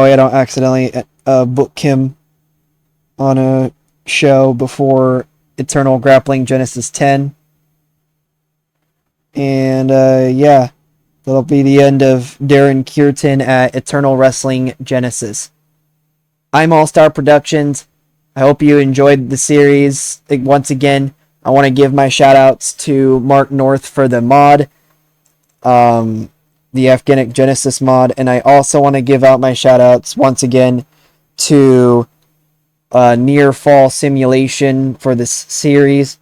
way I don't accidentally book him on a show before Eternal Grappling Genesis 10. And yeah, that'll be the end of Darren Kearton at Eternal Wrestling Genesis. I'm All Star Productions. I hope you enjoyed the series. Once again, I want to give my shout outs to Mark North for the mod. The Afghanic Genesis mod, and I also want to give out my shoutouts once again to Near Fall Simulation for this series,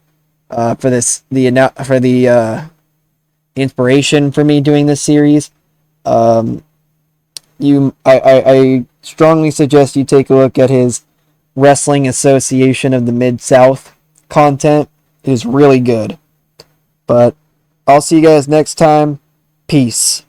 for the inspiration for me doing this series. I strongly suggest you take a look at his Wrestling Association of the Mid-South content. It is really good. But I'll see you guys next time. Peace.